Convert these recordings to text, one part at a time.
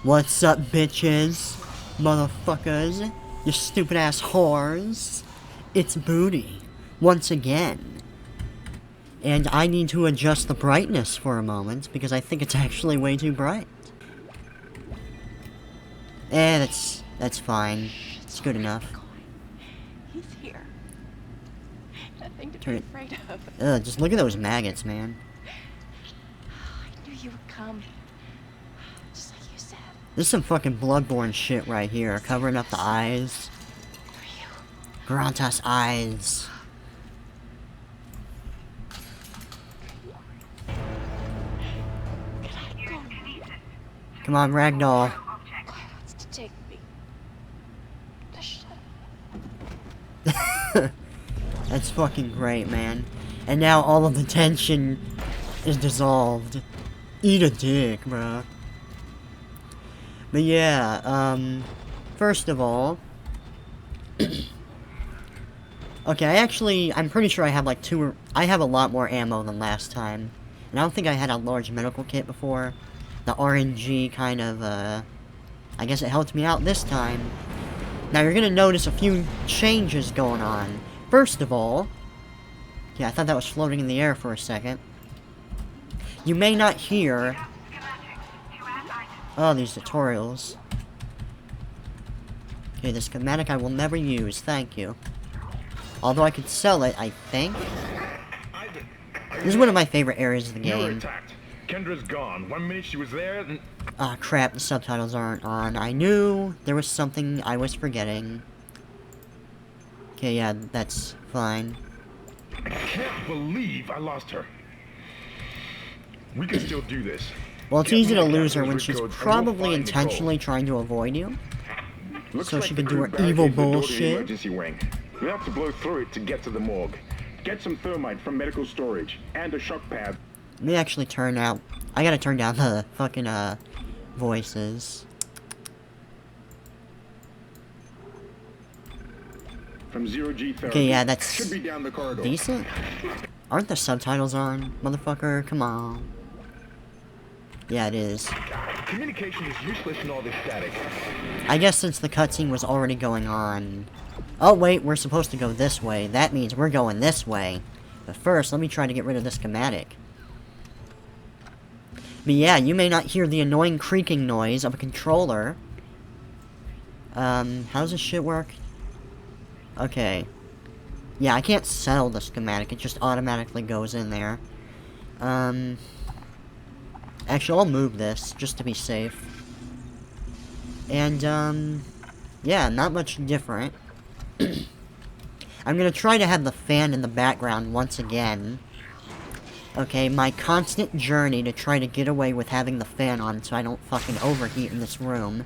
What's up, bitches? Motherfuckers? You stupid ass whores? It's Booty. Once again. And I need to adjust the brightness for a moment, because I think it's actually way too bright. That's fine. It's good enough. He's here. Nothing to Turn be it. afraid of. Ugh, just look at those maggots, man. I knew you would come. Just like you said. This is some fucking Bloodborne shit right here, covering up the eyes. For you. Grantas eyes. Can I go? Come on, Ragdoll. Claire wants to take me. Just shut up. That's fucking great, man. And now all of the tension is dissolved. Eat a dick, bruh. But yeah, first of all... okay, I'm pretty sure I have like I have a lot more ammo than last time. And I don't think I had a large medical kit before. The RNG kind of, I guess it helped me out this time. Now you're gonna notice a few changes going on. First of all... yeah, I thought that was floating in the air for a second. You may not hear... oh, these tutorials. Okay, the schematic I will never use, thank you. Although I could sell it, I think. This is one of my favorite areas of the You were game. attacked. Kendra's gone. 1 minute she was there, and Ah, crap, the subtitles aren't on. I knew there was something I was forgetting. Okay, yeah, that's fine. I can't believe I lost her. We can still do this. Well, it's Get easy to me the lose her when capsules she's with codes, and probably we'll find intentionally trying to avoid you. Looks so like she the can do crew her barricades evil the door to the bullshit. emergency wing. We have to blow through it to get to the morgue. Get some thermite from medical storage and a shock pad. Let me actually turn out... I gotta turn down the fucking, voices. From zero-G therapy. Okay, yeah, that's should be down the corridor. decent. Aren't the subtitles on, motherfucker? Come on. Yeah, it is. Communication is useless in all this static. I guess since the cutscene was already going on... oh, wait, we're supposed to go this way. That means we're going this way. But first, let me try to get rid of the schematic. But yeah, you may not hear the annoying creaking noise of a controller. How does this shit work? Okay. Yeah, I can't sell the schematic, it just automatically goes in there. Actually, I'll move this, just to be safe. And, yeah, not much different. I'm gonna try to have the fan in the background once again. Okay, my constant journey to try to get away with having the fan on so I don't fucking overheat in this room.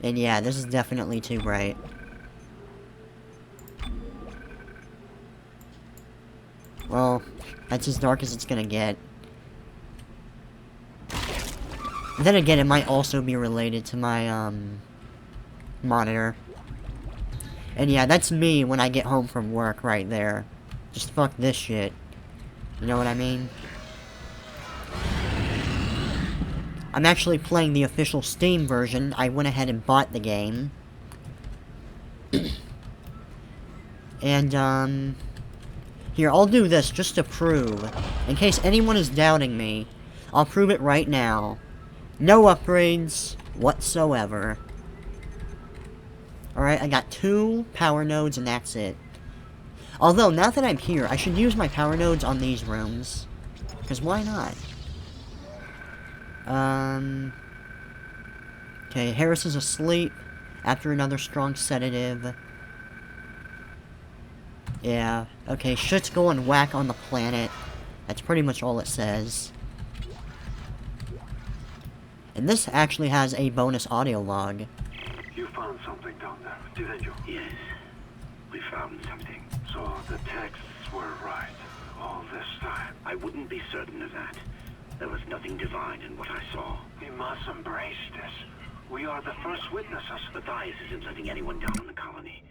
And yeah, this is definitely too bright. Well, that's as dark as it's gonna get. Then again, it might also be related to my, monitor. And yeah, that's me when I get home from work right there. Just fuck this shit. You know what I mean? I'm actually playing the official Steam version. I went ahead and bought the game. And, here, I'll do this just to prove. In case anyone is doubting me, I'll prove it right now. No upgrades whatsoever. Alright, I got 2 power nodes and that's it. Although, now that I'm here, I should use my power nodes on these rooms. Because why not? Okay, Harris is asleep after another strong sedative. Yeah, okay, shit's going whack on the planet. That's pretty much all it says. And this actually has a bonus audio log. You found something down there, didn't you? Yes, we found something. So the texts were right all this time. I wouldn't be certain of that. There was nothing divine in what I saw. We must embrace this. We are the first witnesses. Matthias isn't letting anyone down in the colony.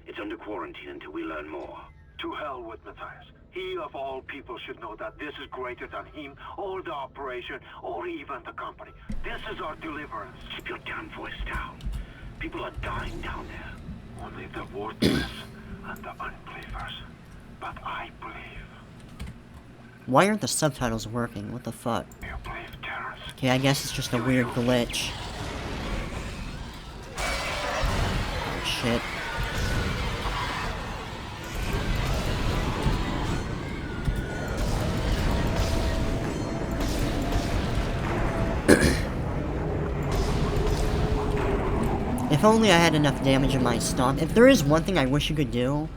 It's under quarantine until we learn more. To hell with Matthias. He of all people should know that this is greater than him, or the operation, or even the company. This is our deliverance. Keep your damn voice down. People are dying down there. Only the worthless and the unbelievers. But I believe. Why aren't the subtitles working? What the fuck? You believe, Terrence? Okay, I guess it's just a weird glitch. Shit. If only I had enough damage in my stomp. If there is one thing I wish you could do,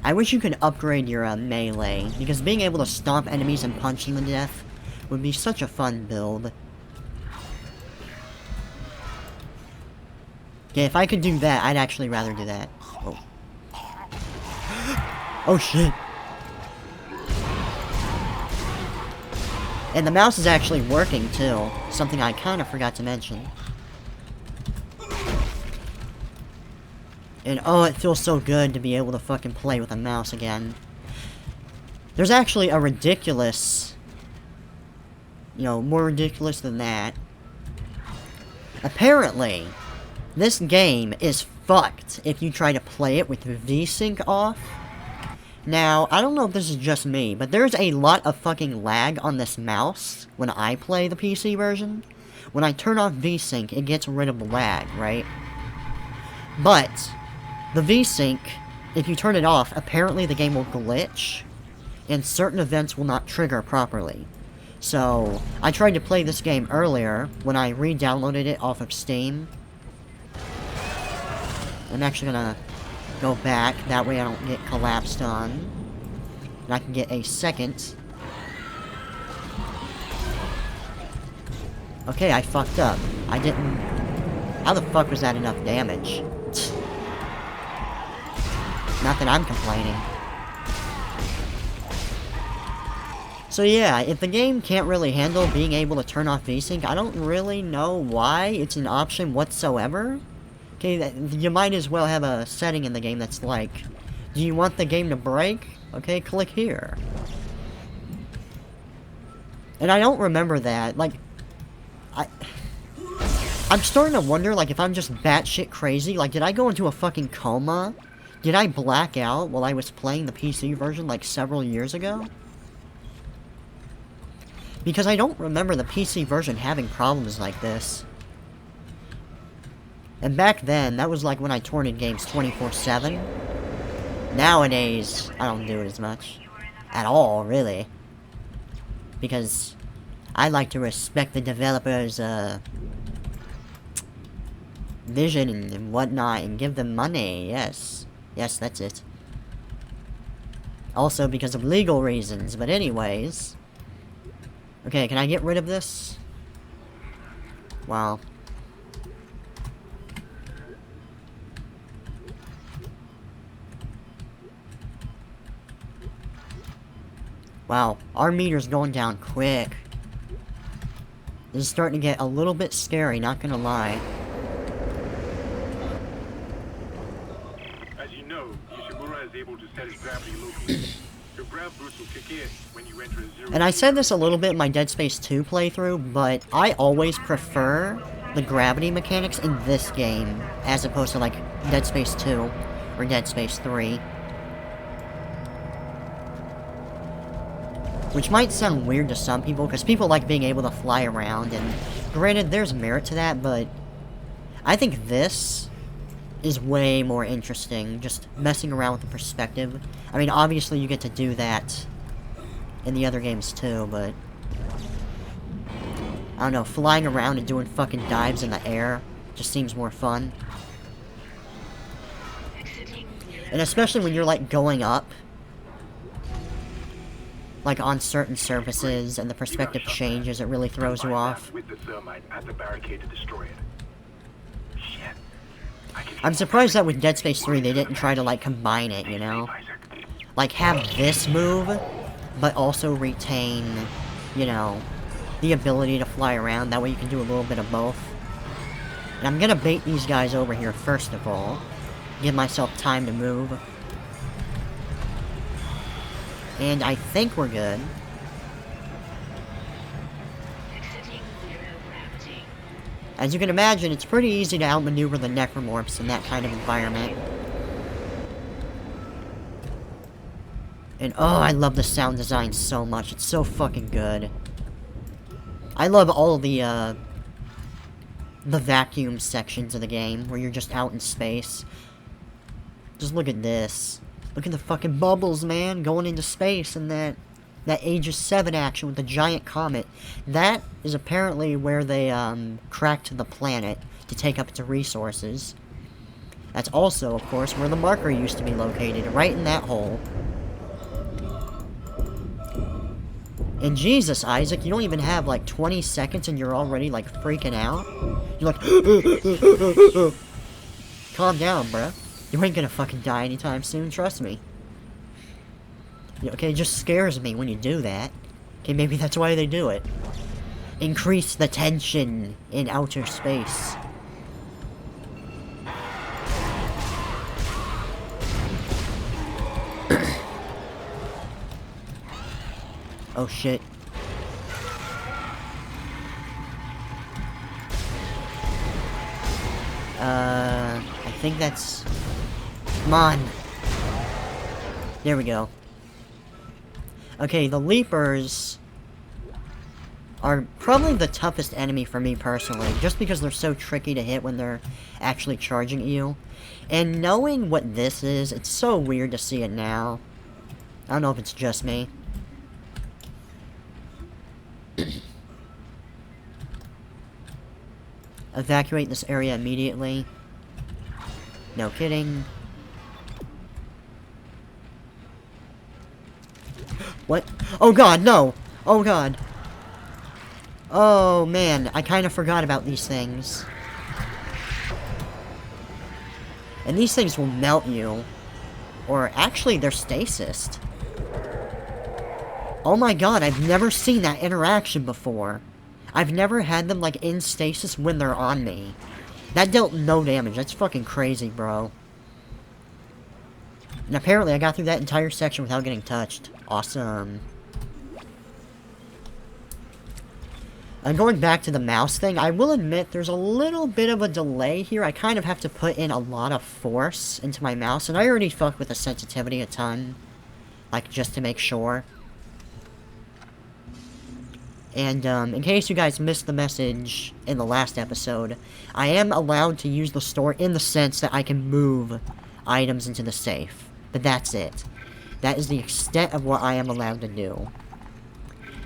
I wish you could upgrade your melee, because being able to stomp enemies and punch them to death would be such a fun build. Okay, if I could do that, I'd actually rather do that. Oh. Oh shit. And the mouse is actually working too, something I kind of forgot to mention. And oh, it feels so good to be able to fucking play with a mouse again. There's actually a ridiculous... You know, more ridiculous than that. Apparently, this game is fucked if you try to play it with VSync off. Now, I don't know if this is just me, but there's a lot of fucking lag on this mouse when I play the PC version. When I turn off VSync, it gets rid of the lag, right? But the VSync, if you turn it off, apparently the game will glitch, and certain events will not trigger properly. So, I tried to play this game earlier, when I re-downloaded it off of Steam. I'm actually gonna go back, that way I don't get collapsed on. And I can get a second. Okay, I fucked up. I didn't... How the fuck was that enough damage? Not that I'm complaining. So yeah, if the game can't really handle being able to turn off VSync, I don't really know why it's an option whatsoever. Okay, you might as well have a setting in the game that's like, do you want the game to break? Okay, click here. And I don't remember that, like, I'm starting to wonder, like, if I'm just batshit crazy, like, did I go into a fucking coma? Did I black out while I was playing the PC version, like, several years ago? Because I don't remember the PC version having problems like this. And back then, that was like when I torrented games 24/7. Nowadays, I don't do it as much. At all, really. Because I like to respect the developers' vision and whatnot, and give them money, yes. Yes, that's it. Also because of legal reasons, but anyways. Okay, can I get rid of this? Wow. Wow, our meter's going down quick. This is starting to get a little bit scary, not gonna lie. As you know, Ishimura is able to set his gravity locally. Your grab boost will kick in when you enter a zero. And I said this a little bit in my Dead Space 2 playthrough, but I always prefer the gravity mechanics in this game, as opposed to, like, Dead Space 2 or Dead Space 3. Which might sound weird to some people, because people like being able to fly around, and granted, there's merit to that, but I think this is way more interesting, just messing around with the perspective. I mean, obviously you get to do that in the other games too, but I don't know, flying around and doing fucking dives in the air just seems more fun. And especially when you're, like, going up, like, on certain surfaces, and the perspective changes, it really throws you off. With the thermite at the barricade to destroy it. Shit. I'm surprised that with Dead Space 3 they didn't try to, like, combine it, you know? Like, have this move, but also retain, you know, the ability to fly around. That way you can do a little bit of both. And I'm gonna bait these guys over here first of all. Give myself time to move. And I think we're good. As you can imagine, it's pretty easy to outmaneuver the necromorphs in that kind of environment. And oh, I love the sound design so much. It's so fucking good. I love all the vacuum sections of the game, where you're just out in space. Just look at this. Look at the fucking bubbles, man, going into space, and that Aegis 7 action with the giant comet. That is apparently where they, cracked the planet to take up its resources. That's also, of course, where the marker used to be located, right in that hole. And Jesus, Isaac, you don't even have, like, 20 seconds and you're already, like, freaking out? You're like, calm down, bruh. You ain't gonna fucking die anytime soon, trust me. Okay, it just scares me when you do that. Okay, maybe that's why they do it. Increase the tension in outer space. Oh shit. I think that's... Come on. There we go. Okay, the Leapers are probably the toughest enemy for me personally, just because they're so tricky to hit when they're actually charging at you. And knowing what this is, it's so weird to see it now. I don't know if it's just me. Evacuate this area immediately. No kidding. What? Oh god, no! Oh god. Oh man, I kind of forgot about these things. And these things will melt you. Or actually, they're stasis. Oh my god, I've never seen that interaction before. I've never had them, like, in stasis when they're on me. That dealt no damage. That's fucking crazy, bro. And apparently I got through that entire section without getting touched. Awesome. And going back to the mouse thing, I will admit there's a little bit of a delay here. I kind of have to put in a lot of force into my mouse, and I already fucked with the sensitivity a ton. Like, just to make sure. And, in case you guys missed the message in the last episode, I am allowed to use the store in the sense that I can move items into the safe. But that's it. That is the extent of what I am allowed to do.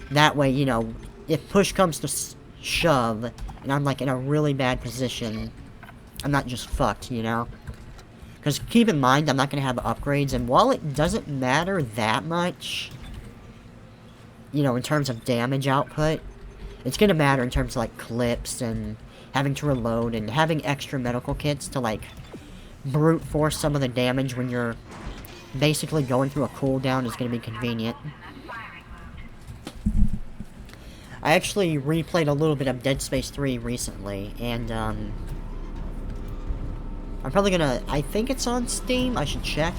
That way, you know, if push comes to shove, and I'm, like, in a really bad position, I'm not just fucked, you know? Because keep in mind, I'm not going to have upgrades, and while it doesn't matter that much, you know, in terms of damage output, it's going to matter in terms of, like, clips and having to reload and having extra medical kits to, like, brute force some of the damage when you're basically going through a cooldown is going to be convenient. I actually replayed a little bit of Dead Space 3 recently, and, I'm probably gonna... I think it's on Steam, I should check.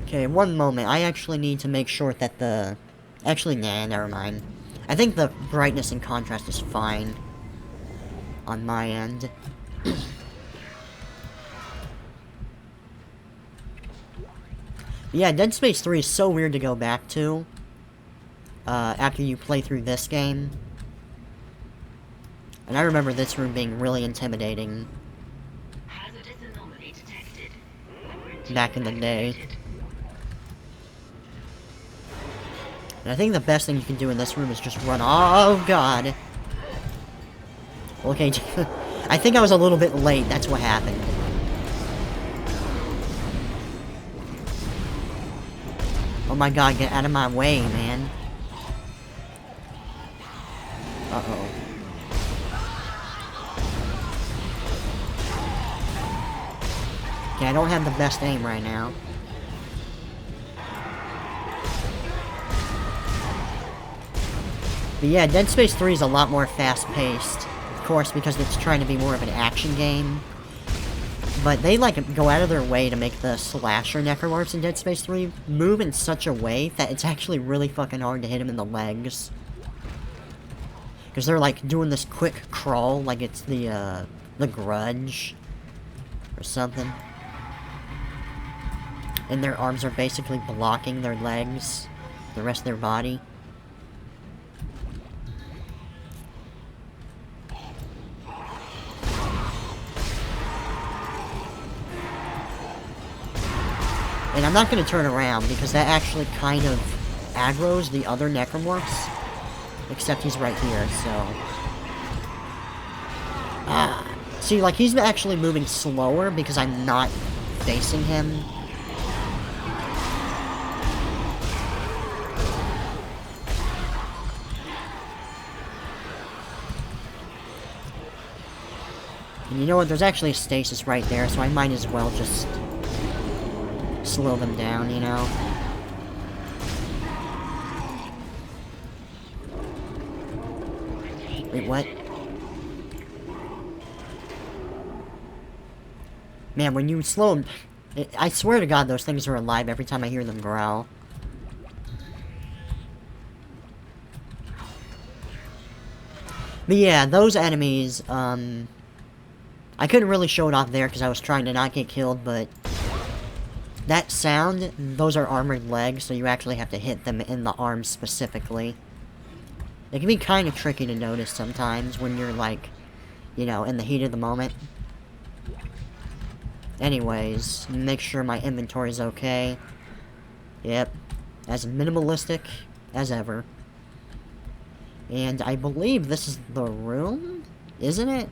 Okay, one moment. I actually need to make sure that the... Actually, nah, never mind. I think the brightness and contrast is fine on my end. Yeah, Dead Space 3 is so weird to go back to after you play through this game. And I remember this room being really intimidating back in the day. And I think the best thing you can do in this room is just run. Oh, God. Okay, I think I was a little bit late. That's what happened. Oh my god, get out of my way, man. Uh-oh. Okay, I don't have the best aim right now. But yeah, Dead Space 3 is a lot more fast-paced. Of course, because it's trying to be more of an action game. But they, like, go out of their way to make the slasher necromorphs in Dead Space 3 move in such a way that it's actually really fucking hard to hit them in the legs. Because they're, like, doing this quick crawl like it's the Grudge. Or something. And their arms are basically blocking their legs. The rest of their body. And I'm not going to turn around because that actually kind of aggroes the other necromorphs. Except he's right here, so... See, like, he's actually moving slower because I'm not facing him. And you know what? There's actually a stasis right there, so I might as well just slow them down, you know? Wait, what? Man, when you slow them... I swear to God, those things are alive every time I hear them growl. But yeah, those enemies, I couldn't really show it off there because I was trying to not get killed, but... That sound, those are armored legs, so you actually have to hit them in the arms specifically. It can be kind of tricky to notice sometimes when you're, like, you know, in the heat of the moment. Anyways, make sure my inventory's okay. Yep. As minimalistic as ever. And I believe this is the room? Isn't it?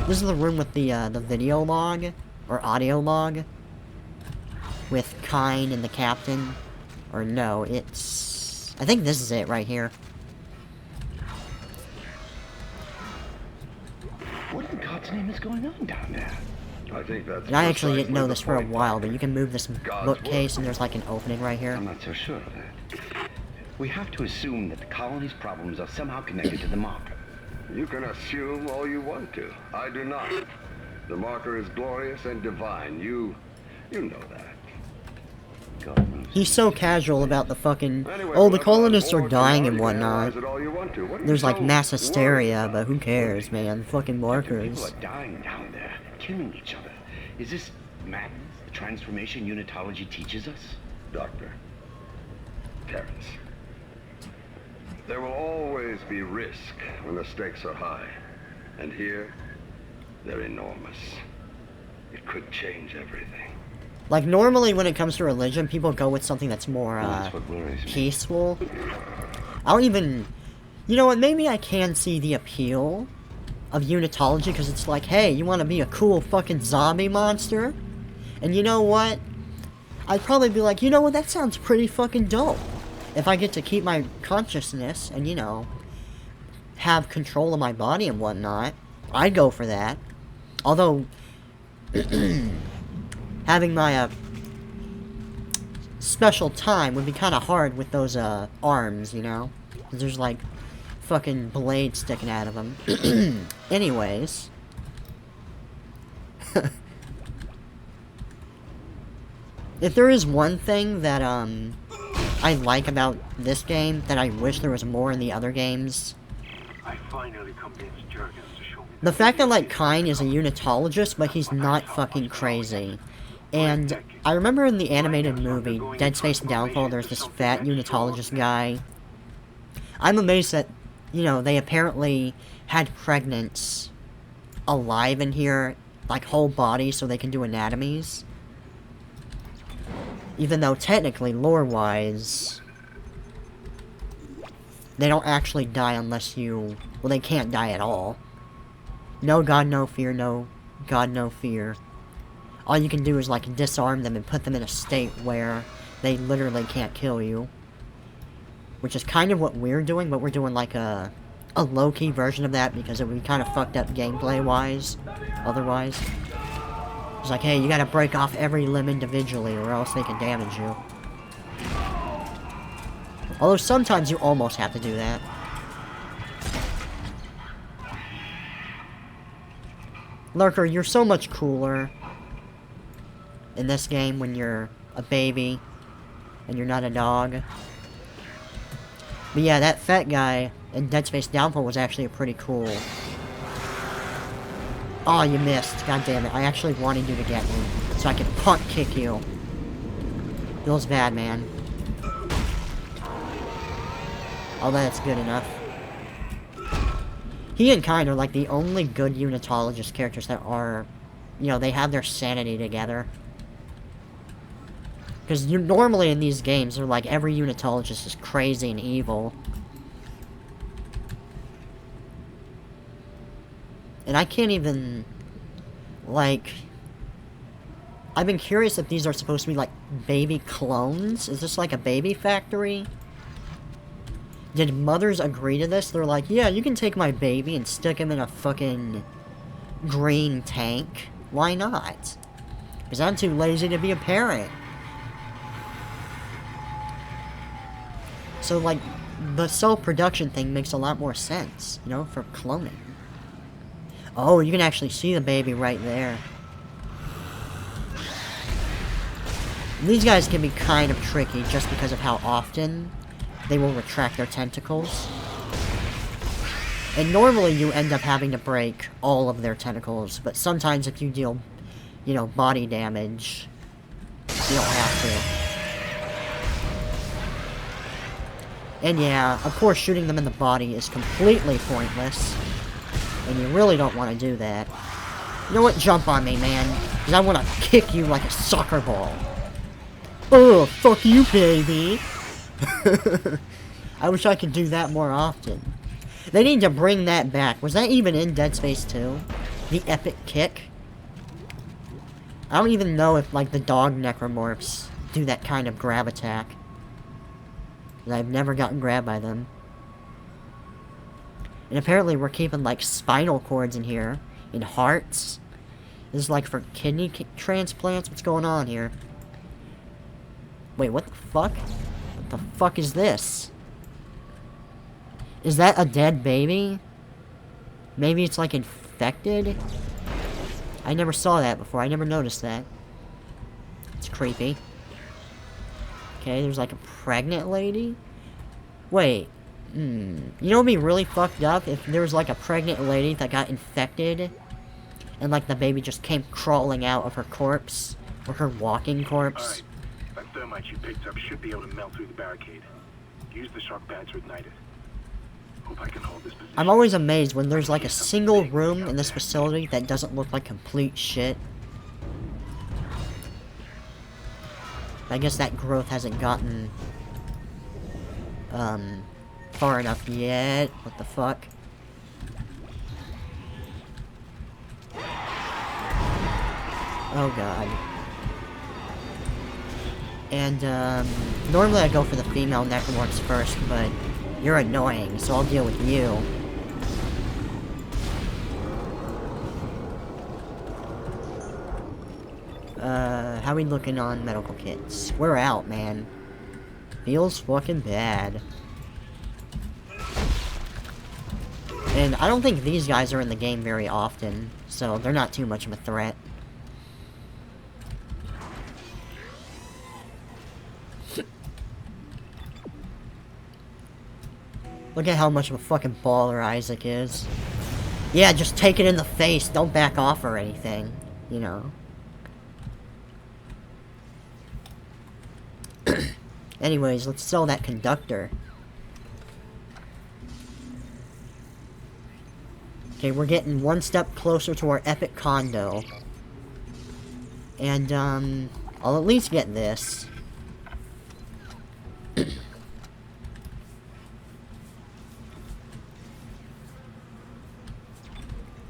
This is the room with the video log. Or audio log. With Kyne and the captain. Or no, it's... I think this is it right here. What in God's name is going on down there? I think that's... And I actually didn't know this for a precisely the while, point, but you can move this bookcase and there's like an opening right here. I'm not so sure of that. We have to assume that the colony's problems are somehow connected to the marker. You can assume all you want to. I do not. The marker is glorious and divine. You know that. God knows. He's so casual about the fucking... Anyway, Oh, the whatever, colonists are or dying you and can whatnot. analyze it all you want to. What are you There's like so mass worried hysteria, about? but who cares, man? Fucking People markers. are dying down there, killing each other. Is this madness the transformation unitology teaches us? Doctor. Terrence. There will always be risk when the stakes are high. And here, they're enormous. It could change everything. Like, normally when it comes to religion, people go with something that's more, That's what worries me. peaceful. I don't even... You know what, maybe I can see the appeal of unitology, because it's like, hey, you want to be a cool fucking zombie monster? And you know what? I'd probably be like, you know what, that sounds pretty fucking dope. If I get to keep my consciousness and, you know, have control of my body and whatnot, I'd go for that. Although, having my, special time would be kind of hard with those, arms, you know? 'Cause there's, like, fucking blades sticking out of them. Anyways. If there is one thing that, I like about this game that I wish there was more in the other games, I finally convinced Jurgens to show me the fact that, like, Kyne is a unitologist, but he's not fucking crazy. And I remember in the animated movie, Dead Space Downfall, there's this fat unitologist guy. I'm amazed that, you know, they apparently had pregnants alive in here, like, whole bodies, so they can do anatomies. Even though, technically, lore-wise, they don't actually die unless you... Well, they can't die at all. No God, no fear, no God, no fear. All you can do is, like, disarm them and put them in a state where they literally can't kill you. Which is kind of what we're doing, but we're doing, like, a low-key version of that because it would be kind of fucked up gameplay-wise, otherwise. It's like, hey, you gotta break off every limb individually or else they can damage you. Although sometimes you almost have to do that. Lurker, you're so much cooler in this game when you're a baby and you're not a dog. But yeah, that fat guy in Dead Space Downfall was actually pretty cool. Oh, you missed. God damn it. I actually wanted you to get me so I could punt kick you. Feels bad, man. Oh, that's good enough. He and Kyne are like the only good Unitologist characters that are, you know, they have their sanity together. Because normally in these games, they're like, every Unitologist is crazy and evil. And I can't even, like... I've been curious if these are supposed to be, like, baby clones. Is this like a baby factory? Did mothers agree to this? They're like, yeah, you can take my baby and stick him in a fucking green tank. Why not? Because I'm too lazy to be a parent. So, like, the self-production thing makes a lot more sense, you know, for cloning. Oh, you can actually see the baby right there. These guys can be kind of tricky just because of how often they will retract their tentacles. And normally you end up having to break all of their tentacles, but sometimes if you deal, you know, body damage, you don't have to. And yeah, of course shooting them in the body is completely pointless. And you really don't want to do that. You know what? Jump on me, man. Because I want to kick you like a soccer ball. Oh, fuck you, baby. I wish I could do that more often. They need to bring that back. Was that even in Dead Space 2? The epic kick? I don't even know if, like, the dog necromorphs do that kind of grab attack. I've never gotten grabbed by them. And apparently we're keeping, like, spinal cords in here. And hearts. This is, like, for kidney transplants? What's going on here? Wait, what the fuck? What the fuck is this? Is that a dead baby? Maybe it's, like, infected? I never saw that before. I never noticed that. It's creepy. Okay, there's, like, a pregnant lady? Wait. You know what would be really fucked up? If there was, like, a pregnant lady that got infected, and, like, the baby just came crawling out of her corpse, or her walking corpse. Alright, that thermite you picked up should be able to melt through the barricade. Use the shock pad to ignite it. Hope I can hold this position. I'm always amazed when there's, like, a single room in this facility that doesn't look like complete shit. I guess that growth hasn't gotten, far enough yet. What the fuck? Oh god. And, normally I go for the female necromorphs first, but you're annoying, so I'll deal with you. How we looking on medical kits? We're out, man. Feels fucking bad. And I don't think these guys are in the game very often, so they're not too much of a threat. Look at how much of a fucking baller Isaac is. Yeah, just take it in the face, don't back off or anything, you know. Anyways, let's sell that conductor. Okay, we're getting one step closer to our epic condo. And, I'll at least get this. And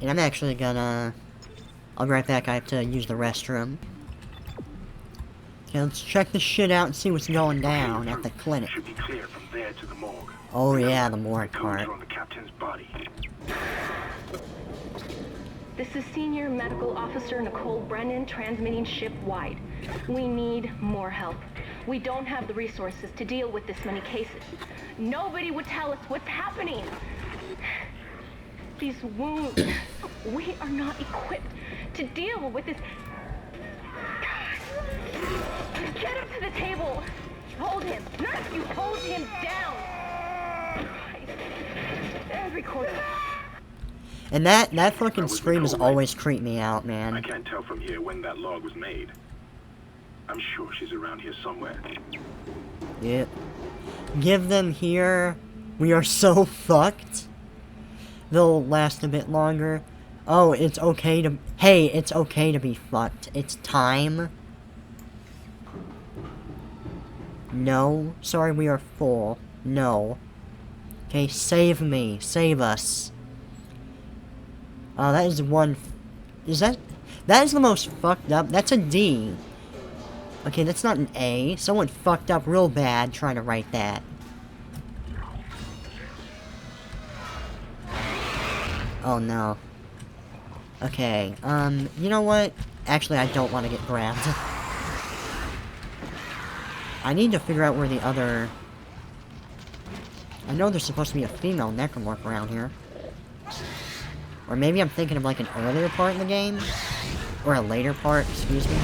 I'm actually gonna... I'll be right back, I have to use the restroom. Okay, let's check this shit out and see what's going down at the clinic. Should be clear from there to the morgue. Oh yeah, the morgue part. On the captain's body. This is Senior Medical Officer Nicole Brennan transmitting ship-wide. We need more help. We don't have the resources to deal with this many cases. Nobody would tell us what's happening. These wounds, we are not equipped to deal with this. Get him to the table. Hold him. Nurse, you hold him down. Christ. Every quarter. And that fucking scream has always creeped me out, I man. can't tell from here when that log was made. I'm sure she's around here somewhere. Yep. Give them here. We are so fucked. They'll last a bit longer. Oh, it's okay to... Hey, it's okay to be fucked. It's time. No. Sorry, we are full. No. Okay, save me. Save us. Oh, that is one... Is that... That is the most fucked up... That's a D. Okay, that's not an A. Someone fucked up real bad trying to write that. Oh, no. Okay, you know what? Actually, I don't want to get grabbed. I need to figure out where the other... I know there's supposed to be a female necromorph around here. Or maybe I'm thinking of like an earlier part in the game? Or a later part, excuse me.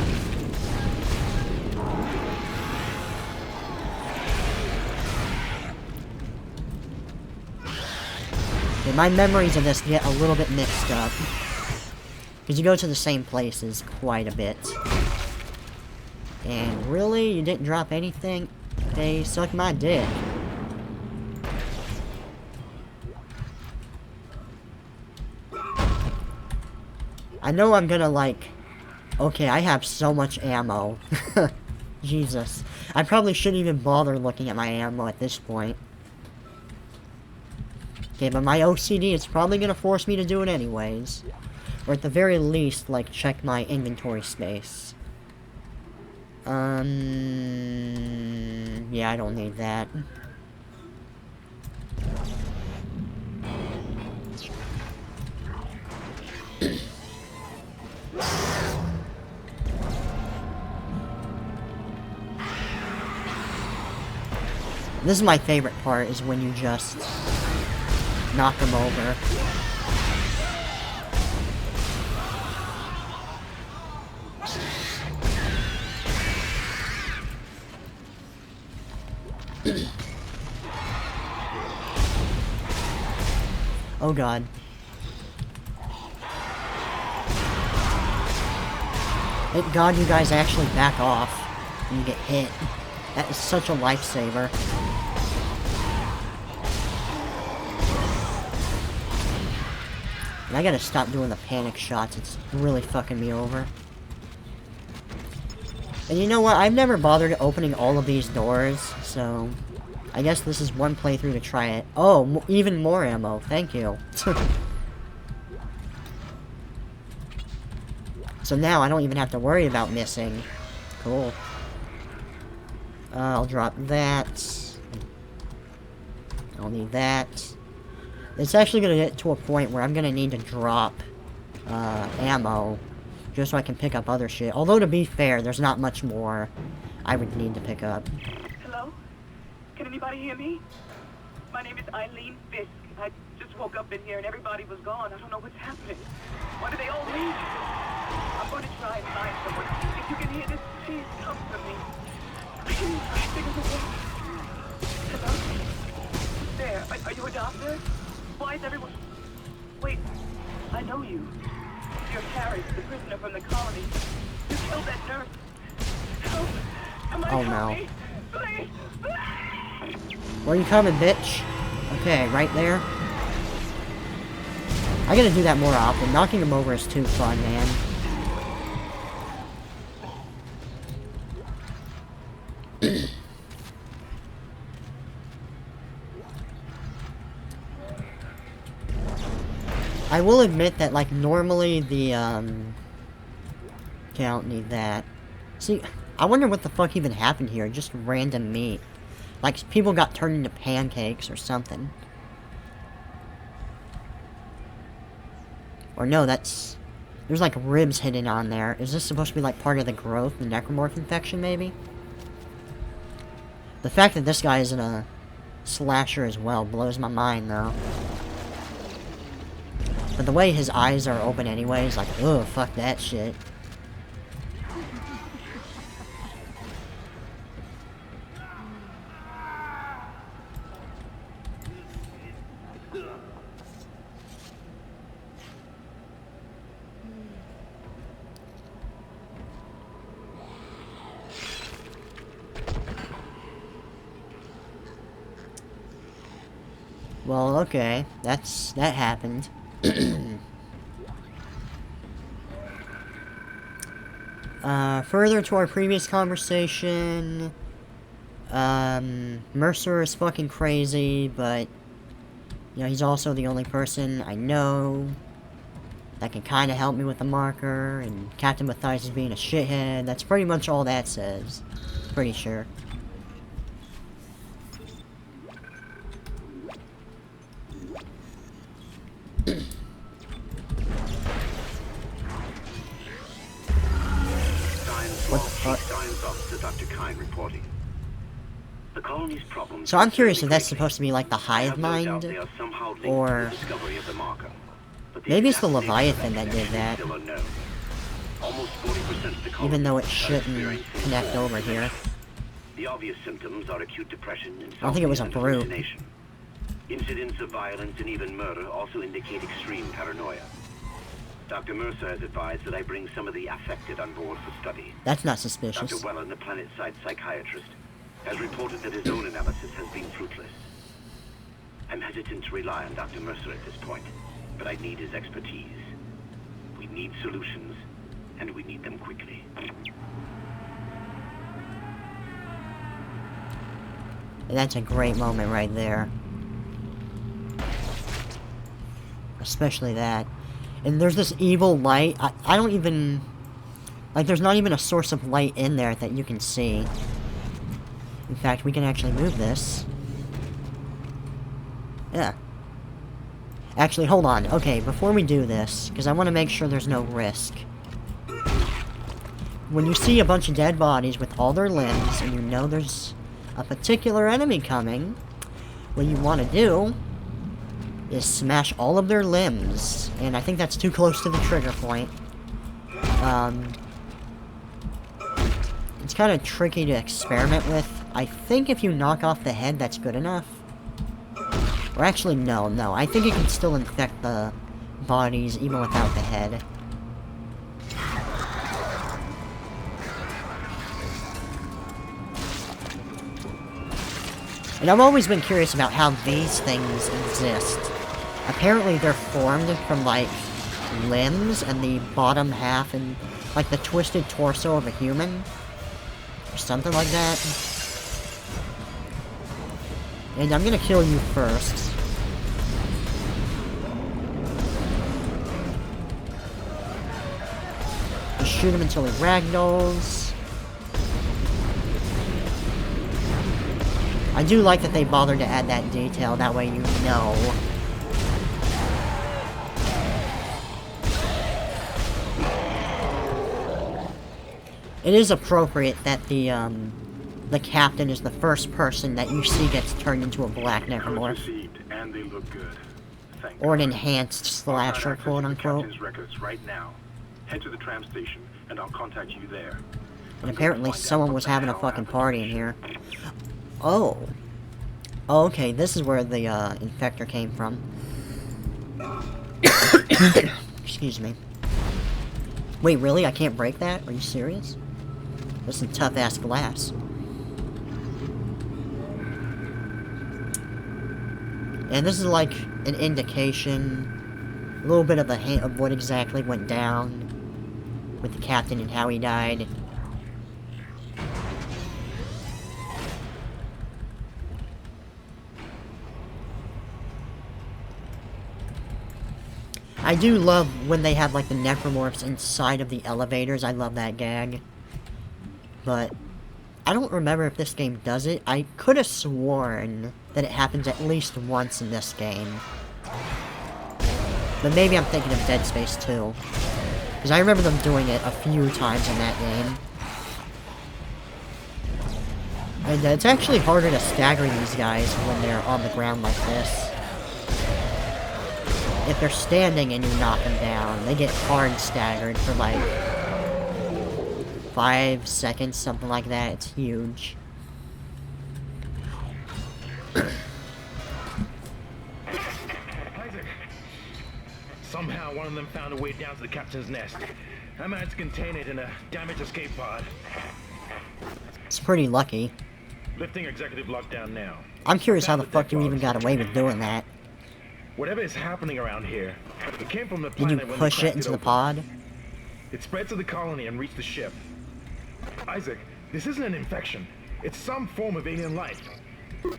Okay, my memories of this get a little bit mixed up. Because you go to the same places quite a bit. And really, you didn't drop anything? They suck my dick. I know I'm gonna like... Okay, I have so much ammo. Jesus. I probably shouldn't even bother looking at my ammo at this point. Okay, but my OCD is probably gonna force me to do it anyways. Or at the very least, like, check my inventory space. Yeah, I don't need that. This is my favorite part, is when you just knock them over. Oh god. Thank god you guys actually back off when you get hit. That is such a lifesaver. And I gotta stop doing the panic shots, it's really fucking me over. And you know what, I've never bothered opening all of these doors, so... I guess this is one playthrough to try it. Oh, even more ammo, thank you. So now I don't even have to worry about missing. Cool. I'll drop that. I'll need that. It's actually gonna get to a point where I'm gonna need to drop ammo just so I can pick up other shit. Although to be fair, there's not much more I would need to pick up. Hello? Can anybody hear me? My name is Eileen Fisk. I just woke up in here and everybody was gone. I don't know what's happening. Why did they all leave? I'm going to try and find someone. If you can hear this, please come for me. Please, hello? Who's there? Are you a doctor? Why is everyone... Wait, I know you. You're Harris, the prisoner from the colony. You killed that nurse. Help! Somebody help me! Please! Where you coming, bitch? Okay, right there. I gotta do that more often. Knocking him over is too fun, man. I will admit that, like, normally the, okay, I don't need that. See, I wonder what the fuck even happened here. Just random meat. Like, people got turned into pancakes or something. Or no, that's... There's, like, ribs hidden on there. Is this supposed to be, like, part of the growth, the necromorph infection, maybe? The fact that this guy isn't a slasher as well blows my mind, though. But the way his eyes are open anyways, like, ugh, fuck that shit. Well, okay, that happened. Further to our previous conversation, Mercer is fucking crazy, but, you know, he's also the only person I know that can kind of help me with the marker, and Captain Mathias is being a shithead. That's pretty much all that says. Pretty sure. So I'm curious if that's supposed to be like the hive mind, or maybe it's the Leviathan that did that, even though it shouldn't connect over here. The obvious symptoms are acute depression, I don't think it was a brute. Incidents of violence and even murder also indicate extreme paranoia. Dr. Mercer has advised that I bring some of the affected on board for study. That's not suspicious. Dr. Wellen, the planet-side psychiatrist, has reported that his own analysis has been fruitless. I'm hesitant to rely on Dr. Mercer at this point, but I need his expertise. We need solutions, and we need them quickly. And that's a great moment right there. Especially that. And there's this evil light. I don't even... Like, there's not even a source of light in there that you can see. In fact, we can actually move this. Yeah. Actually, hold on. Okay, before we do this, because I want to make sure there's no risk. When you see a bunch of dead bodies with all their limbs, and you know there's a particular enemy coming, what you want to do is smash all of their limbs. And I think that's too close to the trigger point. It's kind of tricky to experiment with. I think if you knock off the head, that's good enough. Or actually, no. I think it can still infect the bodies even without the head. And I've always been curious about how these things exist. Apparently they're formed from, like, limbs and the bottom half and, like, the twisted torso of a human. Or something like that. And I'm gonna kill you first. Just shoot him until he ragdolls. I do like that they bothered to add that detail, that way you know. It is appropriate that the captain is the first person that you see gets turned into a black necromorph. And they look good. Or an enhanced slasher, quote unquote. Right now. Head to the tram station, and I'll contact you there. And apparently someone was having a fucking party in here. Oh. Oh, okay, this is where the infector came from. Excuse me. Wait, really? I can't break that? Are you serious? That's some tough-ass glass. And this is like an indication, a little bit of a hint of what exactly went down with the captain and how he died. I do love when they have like the necromorphs inside of the elevators. I love that gag. But I don't remember if this game does it. I could have sworn that it happens at least once in this game. But maybe I'm thinking of Dead Space 2. Because I remember them doing it a few times in that game. And it's actually harder to stagger these guys when they're on the ground like this. if they're standing and you knock them down, they get hard staggered for like 5 seconds, something like that. It's huge. Isaac! Somehow one of them found a way down to the captain's nest. I managed to contain it in a damaged escape pod. It's pretty lucky. Lifting executive lockdown now. I'm curious how the fuck you even got away with doing that. Whatever is happening around here, it came from the Did you planet when they push it cracked into the open. pod? It spread to the colony and reached the ship. Isaac, this isn't an infection. It's some form of alien life. Shit,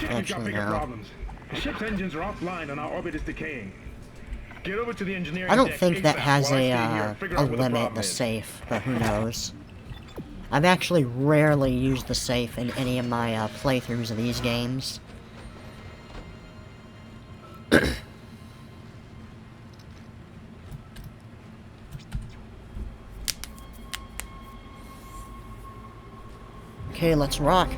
we've got Actually, bigger no. problems. The ship's engines are offline and our orbit is decaying. Get over to the engineering I don't deck think that ASAP has while I stay here and figure a out what the limit, problem the is. safe, but who knows. I've actually rarely used the safe in any of my playthroughs of these games. Okay, let's rock.